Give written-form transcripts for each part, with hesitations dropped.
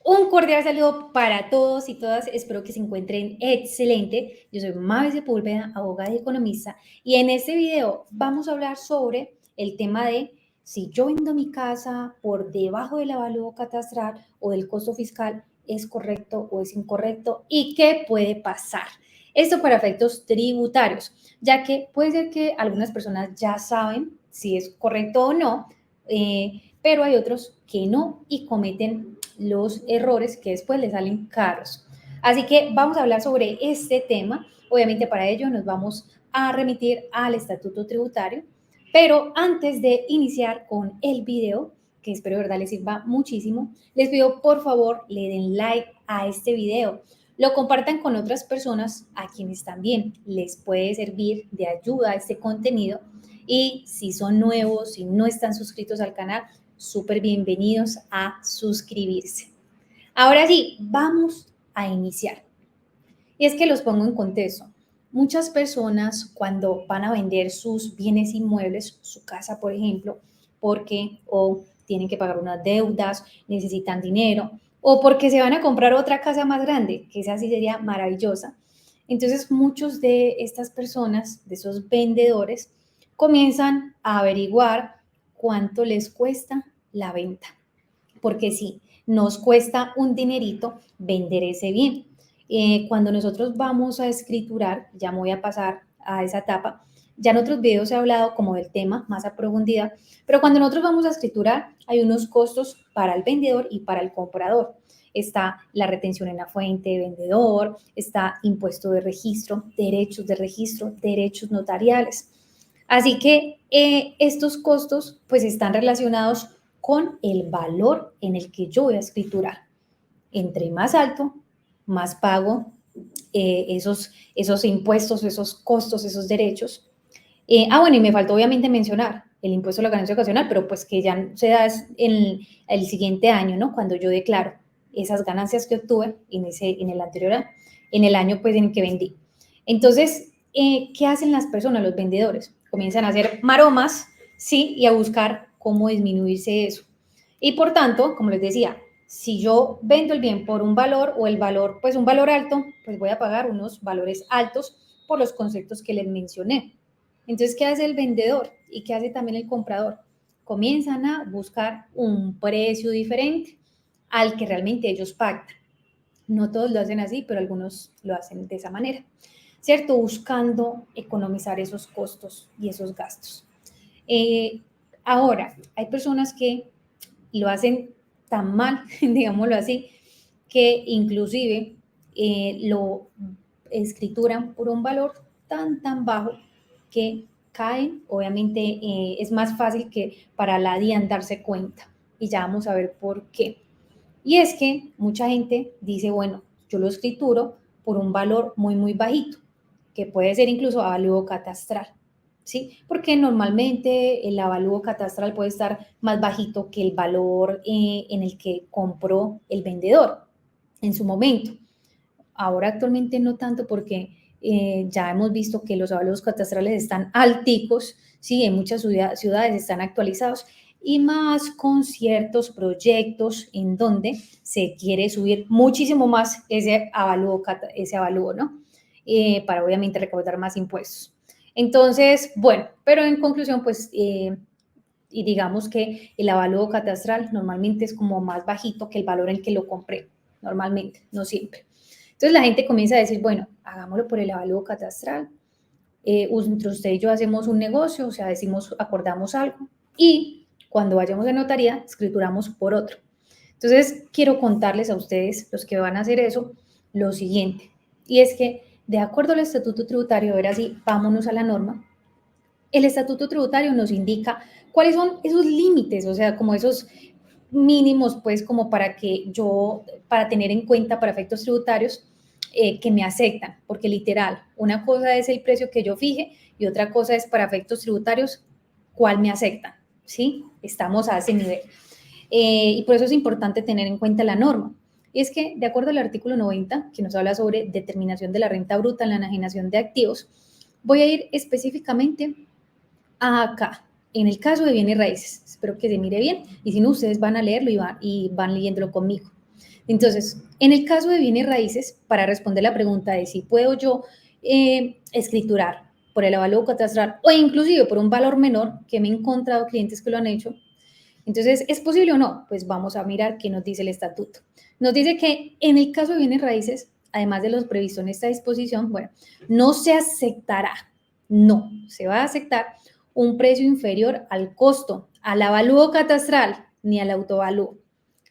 Un cordial saludo para todos y todas. Espero que se encuentren excelente. Yo soy Mavi Sepúlveda, abogada y economista, y en este video vamos a hablar sobre el tema de si yo vendo mi casa por debajo del avalúo catastral o del costo fiscal, ¿es correcto o es incorrecto? ¿Y qué puede pasar? Esto para efectos tributarios, ya que puede ser que algunas personas ya saben si es correcto o no, pero hay otros que no y cometen los errores que después les salen caros. Así que vamos a hablar sobre este tema. Obviamente para ello nos vamos a remitir al estatuto tributario, pero antes de iniciar con el video, que espero de verdad les sirva muchísimo, les pido por favor le den like a este video, lo compartan con otras personas a quienes también les puede servir de ayuda a este contenido, y si son nuevos, si no están suscritos al canal, súper bienvenidos a suscribirse. Ahora sí, vamos a iniciar. Y es que los pongo en contexto. Muchas personas cuando van a vender sus bienes inmuebles, su casa por ejemplo, porque o tienen que pagar unas deudas, necesitan dinero, o porque se van a comprar otra casa más grande, que esa sí sería maravillosa. Entonces muchos de estas personas, de esos vendedores, comienzan a averiguar cuánto les cuesta la venta, porque sí, nos cuesta un dinerito vender ese bien. Cuando nosotros vamos a escriturar, ya me voy a pasar a esa etapa, ya en otros videos he hablado como del tema más a profundidad, pero cuando nosotros vamos a escriturar hay unos costos para el vendedor y para el comprador. Está la retención en la fuente de vendedor, está impuesto de registro, derechos notariales. Así que estos costos pues están relacionados con el valor en el que yo voy a escriturar. Entre más alto, más pago esos impuestos, esos costos, esos derechos. Bueno, y me faltó obviamente mencionar el impuesto a la ganancia ocasional, pero pues que ya se da en el siguiente año, ¿no? Cuando yo declaro esas ganancias que obtuve en el anterior, en el año pues en que vendí. Entonces, ¿qué hacen las personas, los vendedores? Comienzan a hacer maromas, ¿sí? Y a buscar cómo disminuirse eso. Y por tanto, como les decía, si yo vendo el bien por un valor o el valor, pues un valor alto, pues voy a pagar unos valores altos por los conceptos que les mencioné. Entonces, ¿qué hace el vendedor y qué hace también el comprador? Comienzan a buscar un precio diferente al que realmente ellos pactan. No todos lo hacen así, pero algunos lo hacen de esa manera, ¿cierto? Buscando economizar esos costos y esos gastos. Eh, Ahora, hay personas que lo hacen tan mal, digámoslo así, que inclusive lo escrituran por un valor tan bajo que caen. Obviamente es más fácil que para la DIAN darse cuenta, y ya vamos a ver por qué. Y es que mucha gente dice, bueno, yo lo escrituro por un valor muy bajito, que puede ser incluso avalúo catastral, ¿sí? Porque normalmente el avalúo catastral puede estar más bajito que el valor en el que compró el vendedor en su momento. Ahora actualmente no tanto, porque ya hemos visto que los avalúos catastrales están alticos, sí, en muchas ciudades están actualizados, y más con ciertos proyectos en donde se quiere subir muchísimo más ese avalúo, ¿no? Para obviamente recaudar más impuestos. Entonces, bueno, pero en conclusión, pues, y digamos que el avalúo catastral normalmente es como más bajito que el valor en el que lo compré, normalmente, no siempre. Entonces la gente comienza a decir, bueno, hagámoslo por el avalúo catastral. Entre usted y yo hacemos un negocio, o sea, decimos, acordamos algo, y cuando vayamos a notaría, escrituramos por otro. Entonces, quiero contarles a ustedes, los que van a hacer eso, lo siguiente, y es que, de acuerdo al estatuto tributario, ahora sí, vámonos a la norma. El estatuto tributario nos indica cuáles son esos límites, o sea, como esos mínimos, pues, como para tener en cuenta para efectos tributarios, que me aceptan, porque literal, una cosa es el precio que yo fije y otra cosa es para efectos tributarios cuál me aceptan, ¿sí? Estamos a ese nivel. Y por eso es importante tener en cuenta la norma. Y es que, de acuerdo al artículo 90, que nos habla sobre determinación de la renta bruta en la enajenación de activos, voy a ir específicamente acá, en el caso de bienes raíces. Espero que se mire bien, y si no, ustedes van a leerlo y van leyéndolo conmigo. Entonces, en el caso de bienes raíces, para responder la pregunta de si puedo yo escriturar por el avalúo catastral o inclusive por un valor menor, que me he encontrado clientes que lo han hecho, entonces, ¿es posible o no? Pues vamos a mirar qué nos dice el estatuto. Nos dice que en el caso de bienes raíces, además de los previstos en esta disposición, bueno, no se aceptará, no, se va a aceptar un precio inferior al costo, al avalúo catastral, ni al autoavalúo.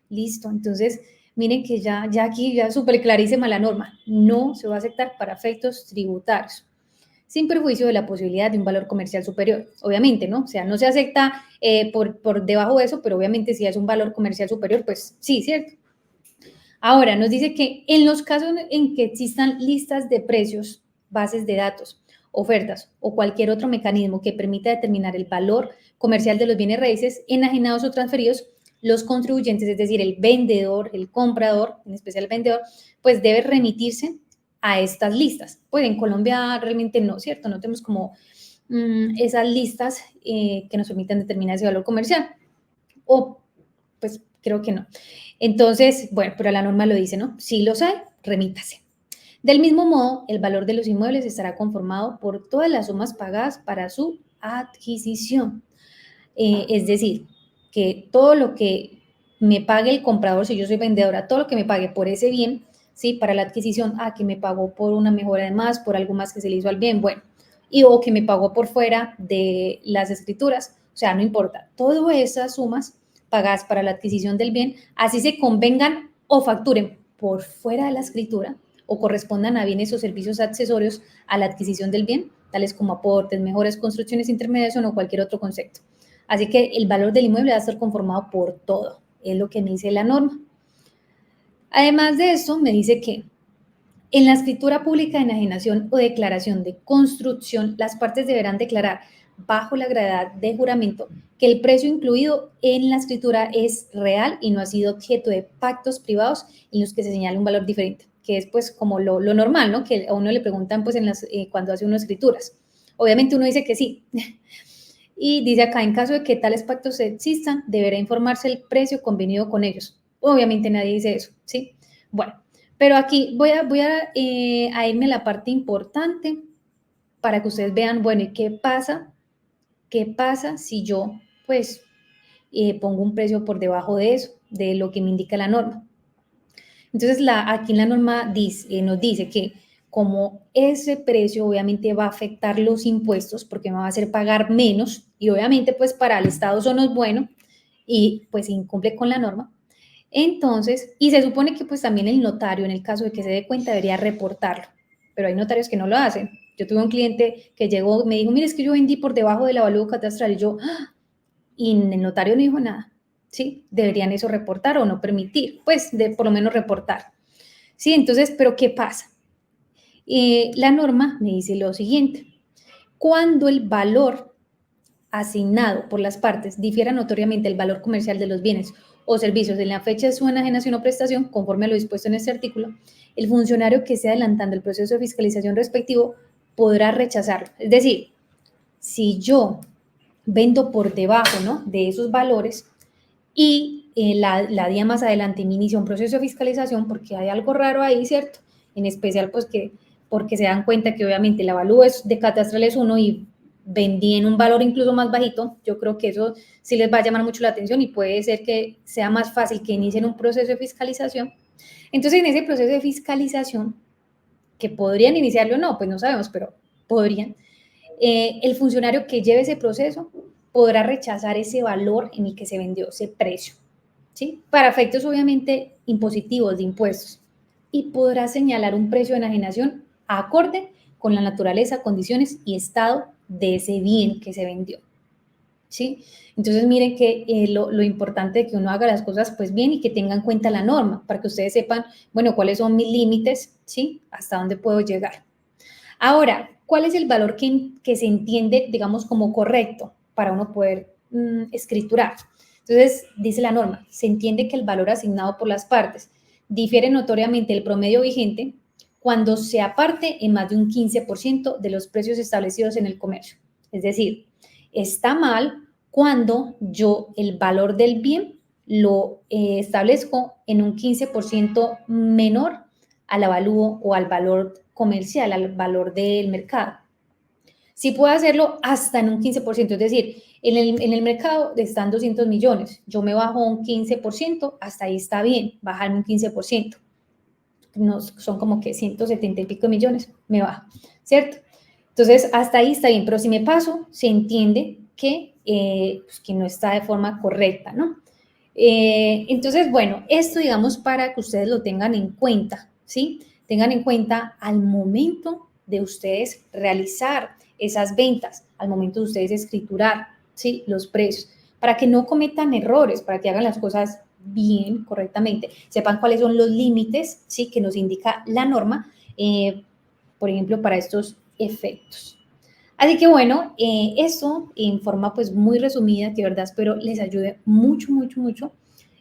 Listo, entonces, miren que ya aquí ya súper clarísima la norma, no se va a aceptar para efectos tributarios, sin perjuicio de la posibilidad de un valor comercial superior. Obviamente, ¿no? O sea, no se acepta por debajo de eso, pero obviamente si es un valor comercial superior, pues sí, ¿cierto? Ahora, nos dice que en los casos en que existan listas de precios, bases de datos, ofertas o cualquier otro mecanismo que permita determinar el valor comercial de los bienes raíces enajenados o transferidos, los contribuyentes, es decir, el vendedor, el comprador, en especial el vendedor, pues debe remitirse a estas listas. Pues en Colombia realmente no, ¿cierto? No tenemos como esas listas que nos permitan determinar ese valor comercial. O, pues creo que no. Entonces, bueno, pero la norma lo dice, ¿no? Si los hay, remítase. Del mismo modo, el valor de los inmuebles estará conformado por todas las sumas pagadas para su adquisición. Es decir, que todo lo que me pague el comprador, si yo soy vendedora, todo lo que me pague por ese bien, ¿sí? Para la adquisición, que me pagó por una mejora de más, por algo más que se le hizo al bien, bueno, y o que me pagó por fuera de las escrituras, o sea, no importa, todas esas sumas pagadas para la adquisición del bien, así se convengan o facturen por fuera de la escritura o correspondan a bienes o servicios accesorios a la adquisición del bien, tales como aportes, mejores, construcciones, intermediación o cualquier otro concepto. Así que el valor del inmueble va a estar conformado por todo, es lo que me dice la norma. Además de eso, me dice que en la escritura pública de enajenación o declaración de construcción, las partes deberán declarar bajo la gravedad de juramento que el precio incluido en la escritura es real y no ha sido objeto de pactos privados en los que se señala un valor diferente, que es pues como lo normal, ¿no? Que a uno le preguntan pues cuando hace uno escrituras. Obviamente uno dice que sí. Y dice acá, en caso de que tales pactos existan, deberá informarse el precio convenido con ellos. Obviamente nadie dice eso, ¿sí? Bueno, pero aquí voy a irme a la parte importante para que ustedes vean, bueno, ¿y qué pasa? ¿Qué pasa si yo, pues, pongo un precio por debajo de eso, de lo que me indica la norma? Entonces, aquí en la norma nos dice que como ese precio obviamente va a afectar los impuestos porque me va a hacer pagar menos y obviamente pues para el Estado eso no es bueno y pues incumple con la norma. Entonces, y se supone que pues también el notario en el caso de que se dé cuenta debería reportarlo, pero hay notarios que no lo hacen. Yo tuve un cliente que llegó, me dijo, mire, es que yo vendí por debajo del avalúo catastral y yo, y el notario no dijo nada, ¿sí? Deberían eso reportar o no permitir, pues por lo menos reportar. Sí, entonces, pero ¿qué pasa? La norma me dice lo siguiente, cuando el valor asignado por las partes difiera notoriamente el valor comercial de los bienes o servicios en la fecha de su enajenación o prestación, conforme a lo dispuesto en este artículo, el funcionario que esté adelantando el proceso de fiscalización respectivo podrá rechazarlo. Es decir, si yo vendo por debajo, ¿no?, de esos valores y la día más adelante me inicia un proceso de fiscalización porque hay algo raro ahí, ¿cierto? En especial, pues que porque se dan cuenta que obviamente el avalúo de catastral es uno y vendí en un valor incluso más bajito, yo creo que eso sí les va a llamar mucho la atención y puede ser que sea más fácil que inicien un proceso de fiscalización. Entonces, en ese proceso de fiscalización, que podrían iniciarlo o no, pues no sabemos, pero podrían, el funcionario que lleve ese proceso podrá rechazar ese valor en el que se vendió, ese precio, ¿sí? Para efectos obviamente impositivos de impuestos y podrá señalar un precio de enajenación acorde con la naturaleza, condiciones y estado de ese bien que se vendió, ¿sí? Entonces miren que lo importante de que uno haga las cosas pues bien y que tenga en cuenta la norma para que ustedes sepan, bueno, cuáles son mis límites, ¿sí? Hasta dónde puedo llegar. Ahora, ¿cuál es el valor que se entiende, digamos, como correcto para uno poder escriturar? Entonces, dice la norma, se entiende que el valor asignado por las partes difiere notoriamente del promedio vigente cuando se aparte en más de un 15% de los precios establecidos en el comercio. Es decir, está mal cuando yo el valor del bien lo establezco en un 15% menor al avalúo o al valor comercial, al valor del mercado. Sí puedo hacerlo hasta en un 15%, es decir, en el mercado están 200 millones, yo me bajo un 15%, hasta ahí está bien, bajarme un 15%. No, son como que 170 y pico millones, me baja, ¿cierto? Entonces, hasta ahí está bien, pero si me paso, se entiende pues, que no está de forma correcta, ¿no? Entonces, bueno, esto digamos para que ustedes lo tengan en cuenta, ¿sí? Tengan en cuenta al momento de ustedes realizar esas ventas, al momento de ustedes escriturar, ¿sí? Los precios, para que no cometan errores, para que hagan las cosas bien, correctamente, sepan cuáles son los límites, ¿sí? Que nos indica la norma, por ejemplo, para estos efectos. Así que bueno, eso en forma pues muy resumida, que de verdad espero les ayude mucho, mucho, mucho.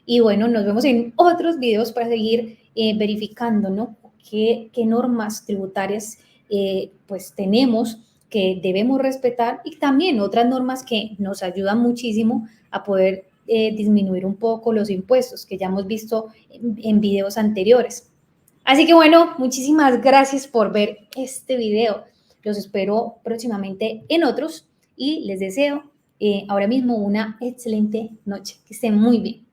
Y bueno, nos vemos en otros videos para seguir verificando, ¿no? ¿Qué normas tributarias pues tenemos que debemos respetar y también otras normas que nos ayudan muchísimo a poder disminuir un poco los impuestos que ya hemos visto en videos anteriores. Así que bueno, muchísimas gracias por ver este video. Los espero próximamente en otros y les deseo ahora mismo una excelente noche. Que estén muy bien.